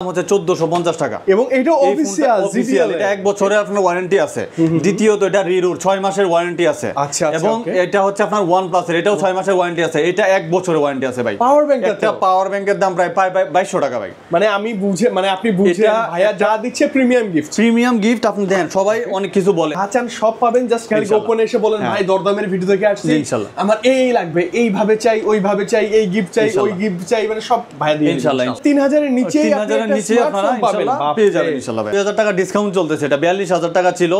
হচ্ছে 1450 টাকা এবং এটা অফিশিয়াল এটা এক বছরের আপনার ওয়ারেন্টি আছে। দ্বিতীয়ত এটা রিরুর 6 মাসের ওয়ারেন্টি আছে। এবং এটা হচ্ছে আপনার OnePlus এর এটাও 6 মাসের ওয়ারেন্টি আছে। এটা এক বছরের ওয়ারেন্টি আছে ভাই। পাওয়ার ব্যাংক একটা পাওয়ার ব্যাংকের দাম প্রায় 2200 টাকা ভাই। মানে আমি বুঝে মানে আপনি বুঝে ভাইয়া যা দিচ্ছে প্রিমিয়াম গিফট আপনি দেন সবাই অনেক কিছু বলে আচ্ছা সব পাবেন জাস্ট খালি গোপনে এসে বলেন ভাই দরদামের ভিডিও থেকে আসছি ইনশাআল্লাহ আমার এই লাগবে এইভাবে চাই ওইভাবে চাই এই গিফট চাই ওই গিফট চাই মানে সব ভাইয়া দিয়ে ইনশাআল্লাহ 3000 এর নিচে 3000 এর নিচে আপনারা ইনশাআল্লাহ পেয়ে যাবেন ইনশাআল্লাহ ভাই। 2000 টাকা ডিসকাউন্ট চলতেছে। এটা 42000 টাকা ছিল,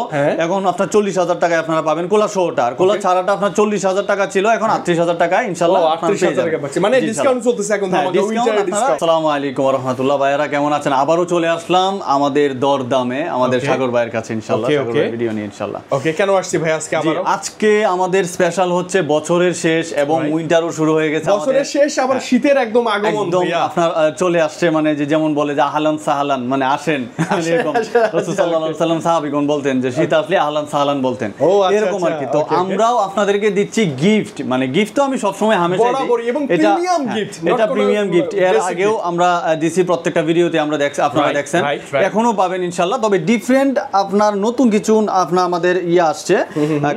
এখন আপনার 40000 টাকায় আপনারা পাবেন কোলা শোটা। আর কোলা ছাড়াটা আপনার 40000 টাকা ছিল, এখন 38000 টাকায় ইনশাআল্লাহ আপনারা পেয়ে যাবেন। মানে ডিসকাউন্ট চলতেছে এখন আমাদের উইন্টার ডিসকাউন্ট। আসসালামু আলাইকুম ওয়া রাহমাতুল্লাহ। ভাইরা কেমন আছেন? আবারো চলে আসলাম আমাদের দরদামে আমাদের সাগর ভাইয়ের কাছে ইনশাআল্লাহ সাগর ভাই ভিডিও নিয়ে ইনশাআল্লাহ। ওকে কেন আসছি ভাই আজকে আবারো? আজকে আমাদের স্পেশাল হচ্ছে বছরের শেষ এবং উইন্টারও শুরু হয়ে গেছে। বছরের শেষ আবার শীতের একদম আগমন ভাইয়া আপনার চলে আসছে। মানে যে যেমন বলে যে আহলান সাহলান মানে আসেন এরকম রাসূল সাল্লাল্লাহু আলাইহি ওয়াসাল্লাম সাহাবীগণ বলতেন যে শীত আসলে আহলান সাহলান বলতেন এরকম আর কি। তো আমরাও আপনাদেরকে দিচ্ছি গিফট। মানে গিফট তো আমি সব সময় হামেশাই দিই, এটা প্রিমিয়াম গিফট। এটা প্রিমিয়াম গিফট। এর আগেও আমরা দিছি প্রত্যেকটা ভিডিওতে আমরা আপনারা দেখছেন, এখনো পাবেন ইনশাআল্লাহ। তবে ডিফারেন্ট আপনার নতুন কিছু আপনার আমাদের আসছে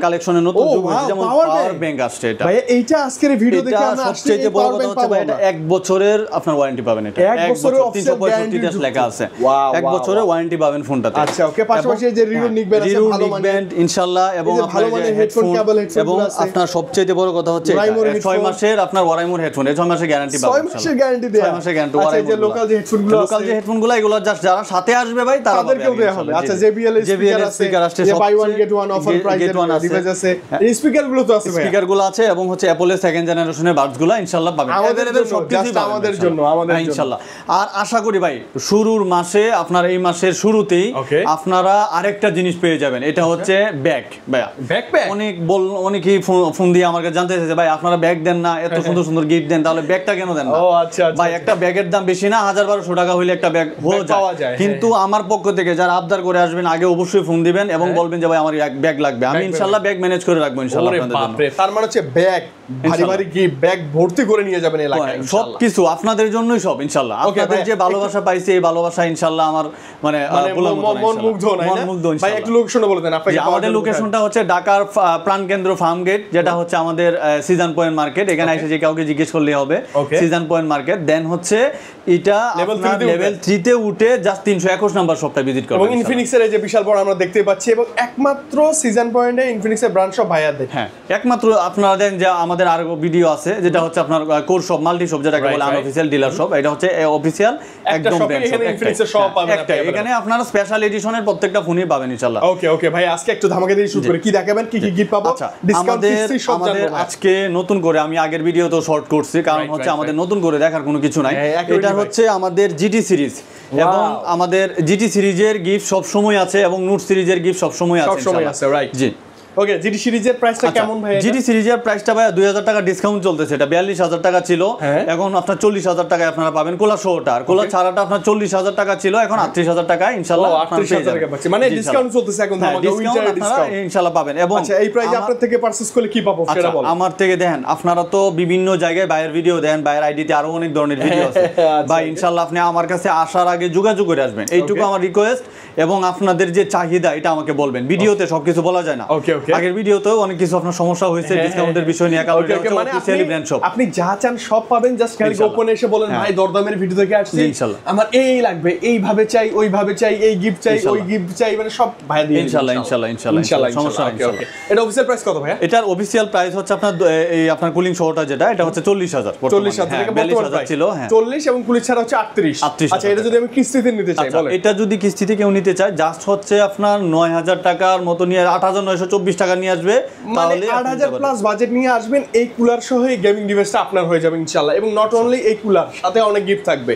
কালেকশনে নতুন যেমন পাওয়ার ব্যাংক আসছে। এটা ভাই এইটা আজকের ভিডিও দেখে আমরা সবচেয়ে বড় কথা হচ্ছে ভাই এটা এক বছরের আপনার ওয়ারেন্টি পাবেন। এটা এক বছরের 365 ডেজ লেখা আছে। এক বছরের ওয়ারেন্টি পাবেন ফোনটাতে। আচ্ছা ওকে পাশাপাশি যে রিরু নিকবেন আছে ভালো মানের ইনশাআল্লাহ। এবং ভালো মানের হেডফোন কেবল হেডফোন এবং আপনার সবচেয়ে বড় কথা হচ্ছে 6 মাসের আপনার ওরাইমোর হেডফোন। 6 মাসের গ্যারান্টি পাবেন। 6 মাসের গ্যারান্টি দেয়া। 6 মাসের গ্যারান্টি। আচ্ছা যে লোকাল যে হেডফোনগুলো আছে, লোকাল যে হেডফোনগুলো এগুলো জাস্ট যারা সাথে আসবে ভাই তাদেরকেও দেয়া হবে। আচ্ছা JBL স্পিকার আছে, যে buy one get one offer প্রাইসের ডিভাইস আছে। এই স্পিকারগুলো তো আছে ভাই। স্পিকারগুলো আছে এবং হচ্ছে অ্যাপলের সেকেন্ড জেনারেশনের বাডসগুলো ইনশাআল্লাহ পাবেন। अवेलेबल সবকিছু আমাদের জন্য ইনশাআল্লাহ। আর আশা করি ভাই শুরুর মাসে আপনার এই মাসের শুরুতেই আপনারা আরেকটা জিনিস পেয়ে যাবেন। এটা হচ্ছে ব্যাগ ভাইয়া। ব্যাকপ্যাক অনেকেই ফোন দিয়ে আমার কাছে জানতে চাইছে ভাই আপনারা ব্যাগ দেন না, এত সুন্দর সুন্দর গিফট দেন, তাহলে ব্যাগটা কেন দেন না? ও আচ্ছা ভাই একটা ব্যাগের দাম বেশি না, 1000-1200 টাকা হইলে একটা ব্যাগ হয়ে যায়। কিন্তু আমার পক্ষ থেকে যারা আবদার করে আসবেন আগে অবশ্যই ফোন দিবেন এবং বলবেন যে ভাই আমার এক ব্যাগ লাগবে। আমি ইনশাআল্লাহ ব্যাগ ম্যানেজ করে রাখবো ইনশাআল্লাহ আপনাদের জন্য। তার মানে হচ্ছে ব্যাগ ভারী ভারী কি ব্যাগ ভর্তি করে নিয়ে যাবেন এলাকায় ইনশাআল্লাহ। সবকিছু আপনাদের জন্যই সব ইনশাআল্লাহ। আপনাদের যে ভালোবাসা পাইছি এই ভালোবাসা ইনশাআল্লাহ আমার মানে মন মুগ্ধ না ভাই। একটু লোকেশনটা বলে দেন আপনাকে। আমাদের লোকেশনটা হচ্ছে ঢাকার প্রাণকেন্দ্র ফার্ম গেট, যেটা হচ্ছে আমাদের সিজন পয়েন্ট মার্কেট। এখানে এসে যে কাউকে জিজ্ঞেস করলেই হবে সিজন পয়েন্ট মার্কেট। দেন হচ্ছে এটা লেভেল 3 তে উঠে জাস্ট 321 নাম্বার শপটা ভিজিট করবেন। এবং ইনফিনিক্স এর এই যে বিশাল বড় আমরা দেখতে পাচ্ছি এবং একমাত্র সিজন পয়েন্টে ইনফিনিক্স এর ব্রাঞ্চ সব ভাইয়া দেখেন। হ্যাঁ একমাত্র আপনারা দেন যে আমাদের আরো ভিডিও আছে যেটা হচ্ছে আপনার কোর শপ মাল্টি শপ যেটাকে বলে আনঅফিশিয়াল ডিলার শপ। এটা হচ্ছে অফিশিয়াল একদম ব্র্যান্ড শপ। ইনফিনিক্স এর সব পাবেন এখানে আপনারা স্পেশাল এডিশনের প্রত্যেকটা ফোনই পাবেন ইনশাআল্লাহ। ওকে ভাই আজকে একটু ধামাকা দিয়ে শুরু করি। কি দেখাবেন কি গিফট পাবো? ডিসকাউন্ট হিস্ট্রি সব জানবো। আমাদের আজকে নতুন করে আমি আগের ভিডিও তো শর্ট করছি কারণ হচ্ছে আমাদের নতুন করে দেখার কোনো কিছু নাই। এটা হচ্ছে আমাদের জিটি সিরিজ এবং আমাদের জিটি সিরিজের গিফট সব সময় আছে এবং নোট সিরিজের গিফট সব সময় আছে ইনশাআল্লাহ। রাইট জি। ওকে জিটি সিরিজের প্রাইসটা কেমন ভাই? জিটি সিরিজের প্রাইসটা ভাই 2000 টাকা ডিসকাউন্ট চলতেছে। এটা 42000 টাকা ছিল, এখন আপনার 40000 টাকায় আপনারা পাবেন কোলা শোটা। আর কোলা ছাড়াটা আপনার 40000 টাকা ছিল, এখন 38000 টাকায় ইনশাআল্লাহ আপনারা পেয়ে যাবেন। মানে ডিসকাউন্ট চলতেছে এখন আমাদের উইন্টার ডিসকাউন্ট ইনশাআল্লাহ পাবেন। এবং আচ্ছা এই প্রাইসে আপনাদের থেকে পারচেজ করলে কি পাবো সেটা বলুন। আমার থেকে দেখেন আপনারা তো বিভিন্ন জায়গায় বাইরের ভিডিও দেন, বাইরের আইডিতে আরো অনেক ধরনের ভিডিও আছে ভাই। ইনশাআল্লাহ আপনি আমার কাছে আসার আগে যোগাযোগ করে আসবেন, এইটুকু আমার রিকোয়েস্ট। এবং আপনাদের যে চাহিদা এটা আমাকে বলবেন। ভিডিওতে সবকিছু বলা যায় না। আগের ভিডিওতেও অনেক কিছু আপনার সমস্যা হয়েছে ডিসকাউন্টের বিষয় নিয়ে, কারণ এটা হচ্ছে অফিশিয়ালি ব্র্যান্ড শপ। আপনি যা চান সব পাবেন, জাস্ট খালি গোপনে এসে বলেন ভাই দরদামের ভিডিও থেকে আসছি ইনশাআল্লাহ আমার এই লাগবে এইভাবে চাই ওইভাবে চাই এই গিফট চাই ওই গিফট চাই, মানে সব ভাই দিয়ে ইনশাআল্লাহ সমস্যা নাই। এটা অফিশিয়াল প্রাইস কত ভাই? এটার অফিশিয়াল প্রাইস হচ্ছে আপনার এই আপনার কুলিং শোটা যেটা এটা হচ্ছে 40000 থেকে 42000 ছিল। 40 এবং কুলিং ছাড়া হচ্ছে 38। আচ্ছা এটা যদি আমি কিস্তিতে নিতে চাই বলেন? এটা যদি কিস্তিতে কেউ নিতে চায় জাস্ট হচ্ছে আপনার 9000 টাকার মতো নিয়ে 8924 টাকা নিয়ে আসবে, তাহলে 8000 প্লাস বাজেট নিয়ে আসবেন। এই কুলার সহ এই গেমিং ডিভাইসটা আপনার হয়ে যাবে ইনশাআল্লাহ। এবং নট অনলি এই কুলার, সাথে অনেক গিফট থাকবে।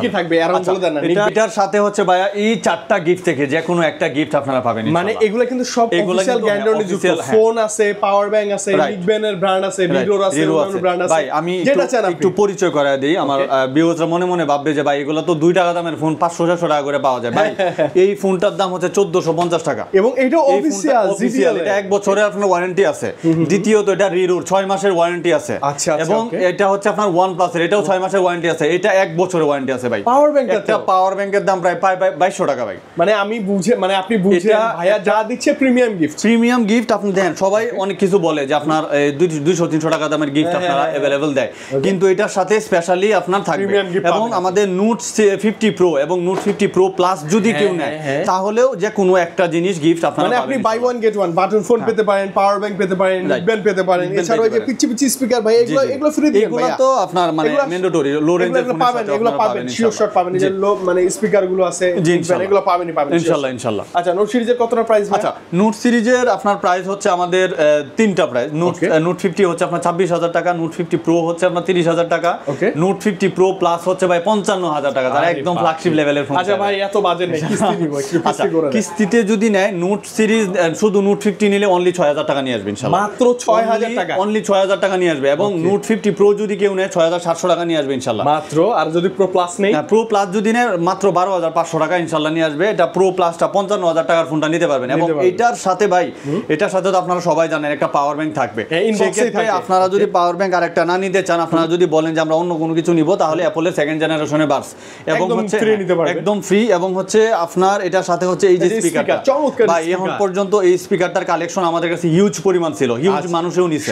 কি থাকবে আরাম বলে দেন না। এটার সাথে হচ্ছে ভাইয়া এই 4টা গিফট থেকে যে কোনো একটা গিফট আপনারা পাবেন। মানে এগুলো কিন্তু সব অফিশিয়াল গ্যারান্টি যুক্ত। ফোন আছে, পাওয়ার ব্যাংক আছে, নিকবেনের ব্র্যান্ড আছে, ভিডিওর আছে, অন্যান্য ব্র্যান্ড আছে। ভাই আমি একটু পরিচয় করায় দেই। আমার ভিউয়াররা মনে মনে ভাববে যে ভাই এগুলো তো 2 টাকা দামের ফোন 500-600 টাকা করে পাওয়া যায়। ভাই এই ফোনটার দাম হচ্ছে 1450 টাকা এবং এটা অফিশিয়াল জিটিএল, এটা 1 বছরের আপনার ওয়ারেন্টি আছে। দ্বিতীয়ত এটা রিরুর 6 মাসের ওয়ারেন্টি আছে। আচ্ছা, এবং এটা হচ্ছে আপনার OnePlus এর, এটাও 6 মাসের ওয়ারেন্টি আছে। এটা 1 বছরের ওয়ারেন্টি আছে ভাই। পাওয়ার ব্যাংক, একটা পাওয়ার ব্যাংকের দাম প্রায় 2200 টাকা ভাই। মানে আমি বুঝে, মানে আপনি বুঝে ভাইয়া যা দিচ্ছে প্রিমিয়াম গিফট। প্রিমিয়াম গিফট আপনি দেন, সবাই অনেক কিছু বলে যে আপনার 200-300 টাকা দামের গিফট আপনারা अवेलेबल দেয়, কিন্তু এটার সাথে স্পেশালি আপনার থাকবে। এবং আমাদের নোট 50 প্রো এবং নোট 50 প্রো প্লাস যদি কেউ নেয় তাহলেও যে কোনো একটা জিনিস গিফট আপনারা মানে আপনি buy one get one, button phone পেতে পারেন, পাওয়ার ব্যাংক পেতে পারেন, নিকব্যান্ড পেতে পারেন, এছাড়াও এই যে পিচি পিচি স্পিকার ভাই, এগুলো ফ্রি দিবেন ভাই। এগুলো তো আপনার মানে ম্যান্ডেটরি, লো রেঞ্জের ফোন পাবেন, এগুলো পাবেন, শিওর শট পাবেন। এই যে লো মানে স্পিকার গুলো আছে এগুলো পাবেনই ইনশাআল্লাহ ইনশাআল্লাহ। আচ্ছা, নোট সিরিজের কতটা প্রাইস? আচ্ছা, নোট সিরিজের আপনার প্রাইস হচ্ছে আমাদের তিনটা প্রাইস। নোট 50 হচ্ছে আপনার 26000 টাকা, নোট 50 প্রো হচ্ছে আপনার 30000 টাকা, নোট 50 প্রো প্লাস হচ্ছে ভাই 55000 টাকা, যারা একদম ফ্ল্যাগশিপ লেভেলের ফোন। আচ্ছা ভাই, এত বাজেট নেই, কিস্তি নিব, একটু কিস্তি করে দেন। কিস্তিতে যদি নেয় নোট সিরিজ শুধু নোট 50 নিলে অনলি 6000 টাকা নিয়ে আসবে ইনশাআল্লাহ। মাত্র 6000 টাকা, অনলি 6000 টাকা নিয়ে আসবে। এবং নোট 50 প্রো যদি কেউ নেয় 6700 টাকা নিয়ে আসবে ইনশাআল্লাহ মাত্র। আর যদি প্রো প্লাস নেই, প্রো প্লাস যদি নেয় মাত্র 12500 টাকা ইনশাআল্লাহ নিয়ে আসবে। এটা প্রো প্লাসটা 55000 টাকার ফোনটা নিতে পারবেন। এবং এটার সাথে ভাই, এটার সাথে তো আপনারা সবাই জানেন একটা পাওয়ার ব্যাংক থাকবে। সেক্ষেত্রে আপনারা যদি পাওয়ার ব্যাংক আরেকটা না নিতে চান, আপনারা যদি বলেন যে আমরা অন্য কোনো কিছু নিব, তাহলে অ্যাপলের সেকেন্ড জেনারেশনের বাডস এবং হচ্ছে একদম ফ্রি। এবং হচ্ছে আপনার এটার সাথে হচ্ছে এই যে স্পিকারটা, ভাই এখন পর্যন্ত এই স্পিকারটার কালেকশন আমাদের কাছে হিউজ পরিমাণ ছিল, হিউজ মানুষও নিছে,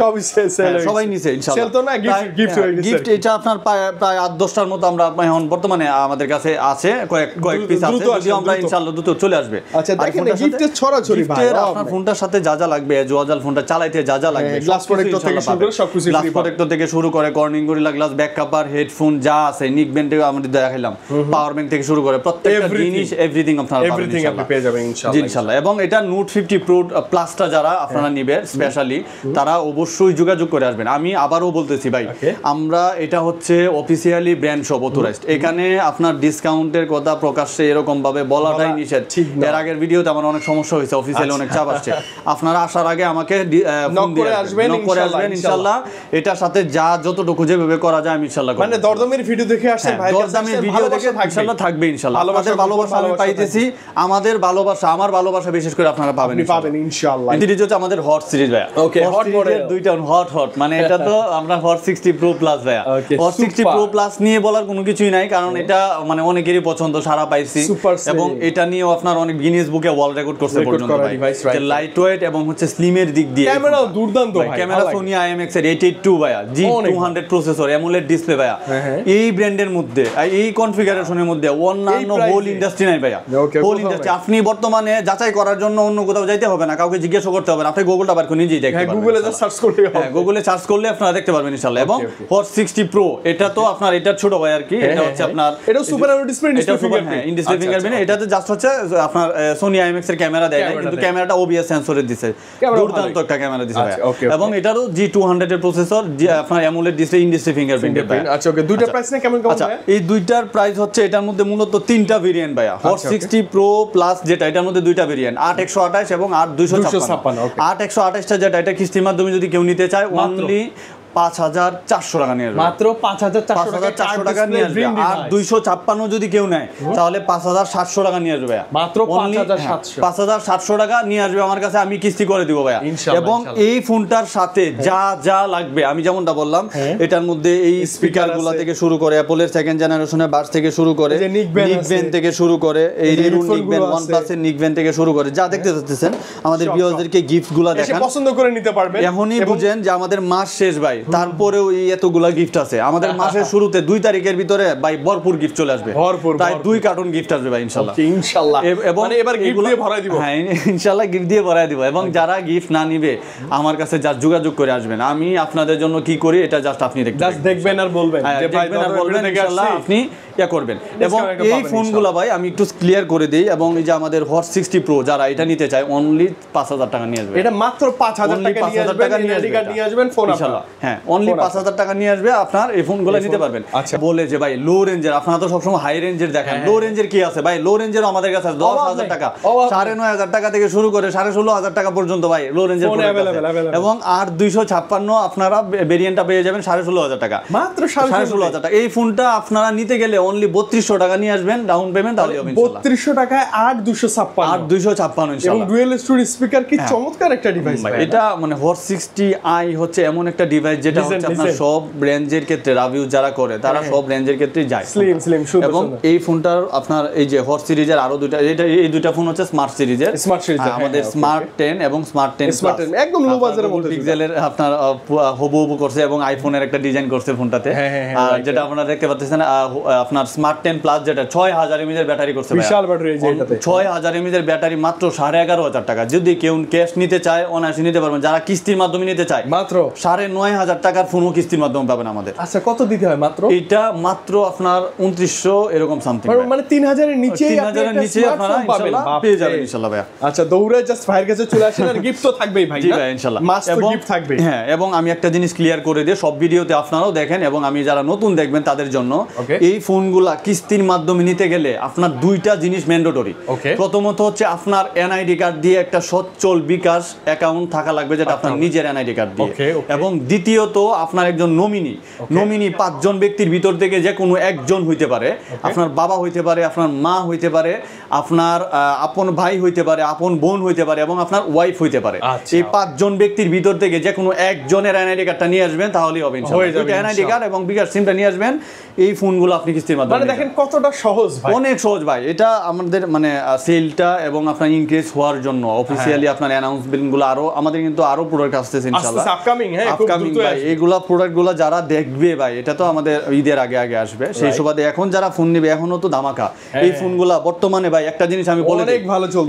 সবাই নিছে ইনশাআল্লাহ। সেল তো না, গিফট হয়ে গেছে। গিফট এটা আপনার প্রায় 8-10টার মতো আমরা এখন বর্তমানে আমাদের কাছে আছে, কয়েক পিস আছে, যদিও আমরা ইনশাআল্লাহ দ্রুত চলে আসবে। আচ্ছা, দেখেন গিফটের ছড়াছড়ি ভাই, আপনার ফোনটার সাথে যা যা লাগবে, জোয়াজাল ফোনটা চালাইতে যা যা লাগবে, গ্লাস প্রোটেক্টর থেকে শুরু করে সবকিছু, গ্লাস প্রোটেক্টর থেকে শুরু করে Corning gorilla glass, back cover, headphone যা আছে, নিক ব্যান্ড আমরা দেখাইলাম, পাওয়ার ব্যাংক থেকে শুরু করে প্রত্যেকটা জিনিস এভরিথিং আপনারা পাবেন আপনি পেয়ে যাবেন ইনশাআল্লাহ। এবং এটা নোট 50 প্রো প্লাসটা যারা আপনারা নেবেন স্পেশালি, তারা অবশ্যই যোগাযোগ করে আসবেন। আমি আবারও বলতেছি ভাই, আমরা এটা হচ্ছে অফিসিয়ালি ব্র্যান্ড শপ অথরাইজড, এখানে আপনার ডিসকাউন্টের কথা প্রকাশ্যে এরকম ভাবে বলাটাই নিষেধ। এর আগের ভিডিওতে আমার অনেক সমস্যা হয়েছে, অফিসিয়ালি অনেক চাপ আসছে। আপনারা আসার আগে আমাকে নক করে আসবেন ইনশাআল্লাহ। এটার সাথে যা যতটুকু যেভাবে করা যায় আমি ইনশাআল্লাহ, মানে দরদামের ভিডিও দেখে আসছেন ভাই, দরদামের ভিডিও দেখে ইনশাআল্লাহ থাকবে ইনশাআল্লাহ। আমাদের ভালোবাসা আমি পাইতেছি, আমাদের ভালোবাসা, আমার ভালোবাসা বিশেষ করে আপনারা পাবেন ইনশাআল্লাহ। এটা হচ্ছে আমাদের হট সিরিজ ভাই। ওকে, হট মডেল দুইটা হট মানে এটা তো আমরা হট 60 প্রো প্লাস ভাই। হট 60 প্রো প্লাস নিয়ে বলার কোনো কিছুই নাই, কারণ এটা মানে অনেকেরই পছন্দ, সারা পাইছি। এবং এটা নিয়েও আপনার অনেক গিনেস বুকে ওয়ার্ল্ড রেকর্ড করতে পর্যন্ত ভাই, লাইট ওয়েট এবং হচ্ছে স্লিমের দিক দিয়ে ক্যামেরাও দুর্দান্ত ভাই। ক্যামেরা সোনি IMX এর 882 ভাইয়া, G200 প্রসেসর, অ্যামোলেড ডিসপ্লে ভাইয়া। এই ব্র্যান্ডের মধ্যে, এই কনফিগারেশনের মধ্যে অন্যান্য হোল ইন্ডাস্ট্রি নাই ভাইয়া। হোল ইন্ডাস্ট্রি আপনি বর্তমানে যাচাই করার জন্য অন্য কোথাও যাইতে হবে না, কাউকে জিজ্ঞাসা করতে হবে না, আপনি গুগলটা বার করে নিজেই দেখতে পারবেন। গুগলে সার্চ করলে হবে, গুগলে সার্চ করলে আপনারা দেখতে পারবেন ইনশাআল্লাহ। এবং হট 60 প্রো এটা তো আপনার এটা ছোট ভাই আর কি, এটা হচ্ছে আপনার এটা super AMOLED display, in display fingerprint. এটাতে জাস্ট হচ্ছে আপনার সোনি IMX এর ক্যামেরা দেয় না, কিন্তু ক্যামেরাটা OBS সেন্সরের দিছে, দুর্দান্ত একটা ক্যামেরা দিছে ভাই। এবং এটারও G200 এর প্রসেসর, আপনার AMOLED display, in display fingerprint. আচ্ছা, ওকে, দুইটা প্রাইস না কেমন আচ্ছা, এই দুইটার প্রাইস হচ্ছে এটার মধ্যে মূলত তিনটা ভেরিয়েন্ট ভাইয়া। হট 60 প্রো প্লাস যেটা, এটার মধ্যে দুইটা ভেরিয়েন্ট, 8128 এবং 8256। 8128টা যেটা, এটা কিস্তির মাধ্যমে যদি কেউ নিতে চায় অনলি 5400 টাকা নিয়ে আসবে, মাত্র 5400 টাকা নিয়ে আসবে। আর 256 যদি কেউ নেয় তাহলে 5700 টাকা নিয়ে আসবে, মাত্র 5700 টাকা নিয়ে আসবে আমার কাছে, আমি কিস্তি করে দিব ভাইয়া। এবং এই ফোনটার সাথে যা যা লাগবে আমি যেমনটা বললাম, এটার মধ্যে এই স্পিকার গুলা থেকে শুরু করে, অ্যাপলের সেকেন্ড জেনারেশনের বাডস থেকে শুরু করে, নিকব্যান্ড থেকে শুরু করে, এই রিরুন নিকব্যান্ড, OnePlus এর নিকব্যান্ড থেকে শুরু করে, যা দেখতে চাচ্ছেন আমাদের ভিউয়ারদেরকে গিফট গুলা দেখান, পছন্দ করে নিতে পারবেন। এখনই বুঝেন যে আমাদের মাস শেষ ভাই, তারপরেও এই এতগুলা গিফট আছে আমাদের মাসের শুরুতে 2 তারিখের ভিতরে ভাই ভরপুর গিফট চলে আসবে, তাই 2 কার্টন গিফট আসবে ভাই ইনশাআল্লাহ। ইনশাআল্লাহ, এবং এবার গিফট দিয়ে ভরাই দিব। হ্যাঁ ইনশাআল্লাহ গিফট দিয়ে ভরাই দিব। এবং যারা গিফট না নিবে আমার কাছে যা যোগাযোগ করে আসবেন, আমি আপনাদের জন্য কি করি এটা জাস্ট আপনি দেখবেন আর বলবেন যে ভাই ইনশাআল্লাহ আপনি ইয়া করবেন। এবং এই ফোনগুলো ভাই আমি একটু ক্লিয়ার করে দেই, এবং এই যে আমাদের হট 60 প্রো যারা এটা নিতে চায় অনলি 5000 টাকা নিয়ে আসবে, এটা মাত্র 5000 টাকা নিয়ে আসবেন ফোন ইনশাআল্লাহ। হ্যাঁ অনলি 5000 টাকা নিয়ে আসবে, আপনার এই ফোনগুলো নিতে পারবেন। আচ্ছা, বলে যে ভাই লো রেঞ্জের, আপনারা তো সবসময় হাই রেঞ্জের দেখেন, লো রেঞ্জের কি আছে ভাই? লো রেঞ্জের আমাদের কাছে 10000 টাকা, 9500 টাকা থেকে শুরু করে 16500 টাকা পর্যন্ত ভাই লো রেঞ্জের ফোন अवेलेबल। এবং আর 256 আপনারা ভেরিয়েন্টটা পেয়ে যাবেন 16500 টাকা, মাত্র 16500 টাকা। এই ফোনটা আপনারা নিতে গেলে অনলি 3200 টাকা নিয়ে আসবেন ডাউন পেমেন্ট, তাহলে হবে ইনশাআল্লাহ। 3200 টাকায় 8256 8256 এবং ইনশাআল্লাহ। ডুয়াল স্টোরি স্পিকার কি চমৎকার একটা ডিভাইস ভাই। এটা মানে হট 60i হচ্ছে এমন একটা ডিভাইস যেটা হচ্ছে আপনার সব রেঞ্জের ক্ষেত্রে রিভিউ যারা করে তারা সব রেঞ্জের ক্ষেত্রে যায়। স্লিম সুন্দর। এবং এই ফোনটার আপনার এই যে হট সিরিজের আরো দুইটা, এই দুইটা ফোন হচ্ছে স্মার্ট সিরিজের, আমাদের স্মার্ট 10 এবং স্মার্ট 10 প্লাস, একদম লো বাজারের মধ্যে পিক্সেলের আপনার হবু করছে এবং আইফোনের একটা ডিজাইন করছে ফোনটাতে, আর যেটা আপনারা দেখতে পাচ্ছেন আপনার স্মার্ট 10 প্লাস যেটা 6000 mAh এর ব্যাটারি করছে, বিশাল ব্যাটারি এই যে এটাতে 6000 mAh এর ব্যাটারি মাত্র 11500 টাকা। যদি কেউ ক্যাশ নিতে চায় অনায়াসে নিতে পারবেন, যারা কিস্তির মাধ্যমে নিতে চায় মাত্র 9500 টাকার ফোনও কিস্তির মাধ্যমে পাবেন আমাদের। আচ্ছা কত দিতে হয় মাত্র? এটা মাত্র আপনার 2900 এরকম সামথিং, মানে 3000 এর নিচে 3000 এর নিচে আপনারা ইনশাআল্লাহ পেয়ে যাবেন ইনশাআল্লাহ ভাই। আচ্ছা দৌড়ে জাস্ট ভাইয়ের কাছে চলে আসেন, আর গিফট তো থাকবেই ভাই। জি ভাই ইনশাআল্লাহ, মাস্ট গিফট থাকবে। হ্যাঁ, এবং আমি একটা জিনিস ক্লিয়ার করে দিই, সব ভিডিওতে আপনারাও দেখেন এবং আমি যারা নতুন দেখবেন তাদের জন্য, এই ফোনগুলা কিস্তির মাধ্যমে নিতে গেলে আপনার দুইটা জিনিস ম্যান্ডেটরি। প্রথমত হচ্ছে আপনার এনআইডি কার্ড দিয়ে একটা সচ্চল বিকাশ অ্যাকাউন্ট থাকা লাগবে, যেটা আপনার নিজের এনআইডি কার্ড দিয়ে, এবং দ্বিতীয়ত আপনার একজন নমিনি 5 জন ব্যক্তির ভিতর থেকে যে কোনো একজন হইতে পারে, আপনার বাবা হইতে পারে, আপনার মা হইতে পারে, আপনার আপন ভাই হইতে পারে, আপন বোন হইতে পারে, এবং আপনার ওয়াইফ হইতে পারে। এই 5 জন ব্যক্তির ভিতর থেকে যে কোনো একজনের এনআইডি কার্ডটা নিয়ে আসবেন, তাহলেই হবে ইনশাআল্লাহ। এনআইডি কার্ড এবং বিকাশ সিমটা নিয়ে আসবেন, এই ফোনগুলো আপনি কিস্তির মাধ্যমে, মানে দেখেন কতটা সহজ ভাই, অনেক সহজ ভাই। এটা আমাদের মানে সেলটা এবং আপনার ইনক্রিজ হওয়ার জন্য অফিশিয়ালি আপনার অ্যানাউন্সমেন্ট গুলো আরো আমাদের কিন্তু আরো প্রোডাক্ট আসতেছে ইনশাআল্লাহ, আপকামিং ভাই। এইগুলা প্রোডাক্টগুলো যারা দেখবে ভাই, এটা তো আমাদের ঈদের আগে আসবে, সেই সুবাদে এখন যারা ফোন নেবে এখনো তো ধামাকা এই ফোনগুলা বর্তমানে ভাই। একটা জিনিস আমি বলে দিই,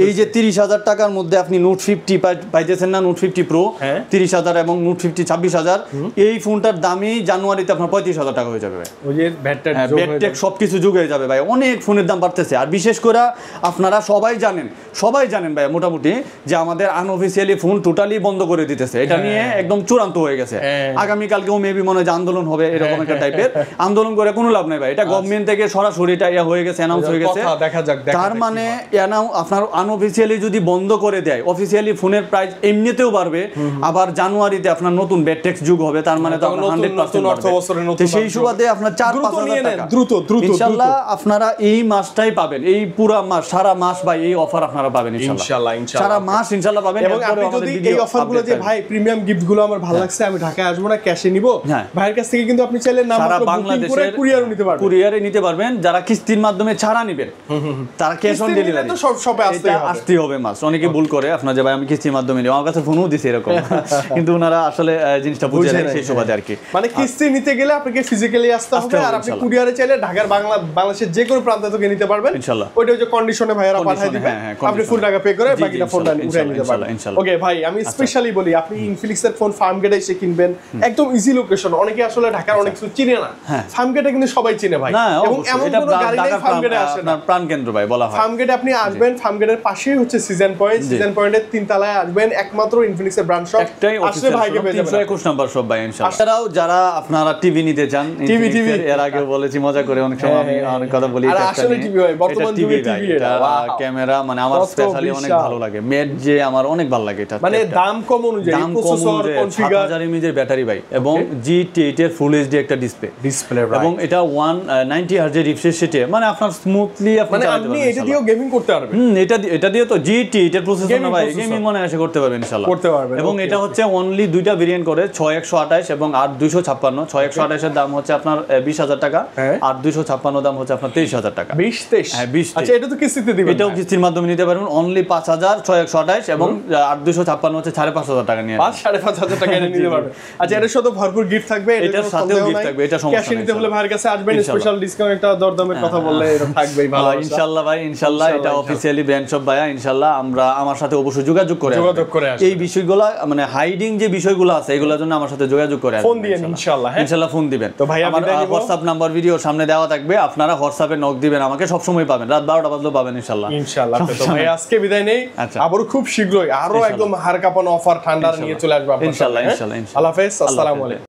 এই যে 30000 টাকার মধ্যে আপনি নোট 50 পাইতেছেন না, নোট 50 প্রো 30000 এবং নোট 50 26000, এই ফোনটার দামই জানুয়ারিতে আপনার 35000 টাকা হয়ে যাবে ভাই। ওই যে ব্যাটটেক সবকিছু যোগ হয়ে যাবে ভাই। অনেক ফোনের দাম বাড়তেছে, আর বিশেষ করে আপনারা সবাই জানেন ভাই মোটামুটি যে আমাদের আনঅফিসিয়ালি ফোন টোটালি বন্ধ করে দিতেছে, এটা নিয়ে একদম চূড়ান্ত হয়ে গেছে। আগামী কালকেও মেবি মনে হয় যে আন্দোলন হবে, এরকম একটা টাইপের আন্দোলন করে কোনো লাভ নাই ভাই। এটা গভর্নমেন্ট থেকে সরাসরি এটা হয়ে গেছে, অ্যানাউন্স হয়ে গেছে। তার মানে আপনার আনঅফিসিয়ালি যদি বন্ধ করে দেয়, অফিসিয়ালি ফোনের প্রাইস এমনিতেও বাড়বে, আবার জানুয়ারিতে আপনার নতুন ব্যাটটেক্স যুগ হবে, তার মানে তো 100% অর্থ বছরের নতুন, সেই সুবাদে আপনার 4-5 টাকা দ্রুত ইনশাআল্লাহ আপনারা এই মাসটাই পাবেন, এই পুরো মাস সারা মাস ভাই এই অফার আপনারা পাবেন ইনশাআল্লাহ সারা মাস ইনশাআল্লাহ পাবেন। এবং আপনি যদি এই অফারগুলো যে ভাই প্রিমিয়াম গিফটগুলো আমার ভালো লাগছে, আমি ঢাকায় আসবো না, ক্যাশে নিব, ভাইয়ের কাছ থেকে কিন্তু আপনি চাইলে নাম্বার বুকিং করে কুরিয়ারও নিতে পারবেন, কুরিয়ারে নিতে পারবেন। যারা কিস্তির মাধ্যমে ছাড়া নেবেন তারা ক্যাশ অন ডেলিভারি তো সব শপে আসতেই হবে মাস। অনেকে ভুল করে আপনার যে ভাই আমি কিস্তির মাধ্যমে নিব, আমার কাছে ফোনও দিছে এরকম, কিন্তু ওনারা আসলে জিনিসটা বুঝে নেয় সেই সুবাদে আর কি। মানে কিস্তি নিতে গেলে আপনাকে ফিজিক্যালি আসতে হবে, আর আপনি কুরিয়ারে চাইলে ঢাকার বাংলাদেশের যে কোনো প্রান্ত থেকে নিতে পারবেন ইনশাআল্লাহ। ওইটা যে কন্ডিশনে ভাইয়ারা পাঠিয়ে দিবে, আপনি ফুল টাকা পে করে বাকিটা ফোনটা উঠিয়ে নিতে পারবেন ইনশাআল্লাহ। ওকে ভাই, আমি স্পেশালি বলি আপনি ইনফিনিক্সের ফোন ফার্মগেটে এসে কিনবেন, একদম ইজি লোকেশন। অনেকে আসলে ঢাকার অনেক কিছু চিনে না, ফার্মগেটে কিন্তু সবাই চিনে ভাই, এবং এমন কোনো গাড়ি নেই ফার্মগেটে আসে না, প্রাণ কেন্দ্র ভাই বলা হয়। ফার্মগেটে আপনি আসবেন, ফার্মগেটের পাশেই হচ্ছে সিজন পয়েন্ট, সিজন পয়েন্টের 3 তলায় আসবেন, একমাত্র ইনফিনিক্সের ব্রাঞ্চ শপ, আসলে ভাইকে পেয়ে যাবেন 321 নাম্বার শপ ভাই ইনশাআল্লাহ। এছাড়াও যারা আপনারা টিভি নিতে চান, টিভি এর আগে বলেছি মজা করে, অনেক সময় আমি অনেক কথা বলি, এটা আসলে টিভি ভাই, বর্তমান যুগে টিভি, এটা ক্যামেরা মানে আমার স্পেশালি অনেক ভালো লাগে, মেড যে আমার অনেক ভালো লাগে এটা, মানে দাম কম অনুযায়ী প্রসেসর কনফিগার 7000 mAh এর ব্যাটারি ভাই, এবং G8 এর ফুল এইচডি একটা ডিসপ্লে, এবং এটা 190 হার্জ এর রিফ্রেশ রেটে, মানে আপনার স্মুথলি আপনি চালাতে পারবেন, এটা দিয়েও গেমিং করতে পারবেন। এটা দিয়ে তো G8 এর প্রসেসর না ভাই, গেমিং মনে আসে করতে পারবেন ইনশাআল্লাহ, করতে পারবেন। এবং এটা হচ্ছে অনলি দুইটা ভেরিয়েন্ট করে, 6128 এবং 8256। 6128 এর দাম হচ্ছে আপনার 20000 টাকা, আর 256 দাম হচ্ছে আপনার 23000 টাকা। 20-23 হ্যাঁ 20। আচ্ছা, এটা তো কিস্তিতে দিবেন? এটাও কিস্তির মাধ্যমে নিতে পারবেন, অনলি 5000 6128 এবং 8256 হচ্ছে 5500 টাকা নিয়ে 5500 টাকা এনে নিতে পারবেন। আচ্ছা, এর সাথে ভরপুর গিফট থাকবে, এটার সাথেও গিফট থাকবে, এটা সমস্যা ক্যাশ নিতে হলে ভাইয়ের কাছে আসবেন, স্পেশাল ডিসকাউন্ট একটা দরদামের কথা বললে এটা থাকবেই ভালো ইনশাআল্লাহ ভাই, ইনশাআল্লাহ। এটা অফিশিয়ালি ব্র্যান্ড শপ ভাইয়া, ইনশাআল্লাহ আমরা আমার সাথে অবশ্যই যোগাযোগ করে এই বিষয়গুলো, মানে হাইডিং যে বিষয়গুলো আছে এগুলোর জন্য আমার সাথে যোগাযোগ করে ফোন দিবেন ইনশাআল্লাহ। হ্যাঁ ইনশাআল্লাহ ফোন দিবেন। তো ভাই আমার WhatsApp নাম্বার ভিডিও সামনে দেওয়া থাকবে, আপনারা WhatsApp-এ নক দিবেন, আমাকে সব সময় পাবেন, রাত 12টা বাজলেও পাবেন ইনশাআল্লাহ। ইনশাআল্লাহ। তো ভাই আজকে বিদায় নেই, আবার খুব শীঘ্রই আরো একদম হাড় কাঁপানো অফার ঠান্ডার নিয়ে চলে আসবে আপনাদের ইনশাআল্লাহ। আল্লাহ হাফেজ, আসসালামু আলাইকুম।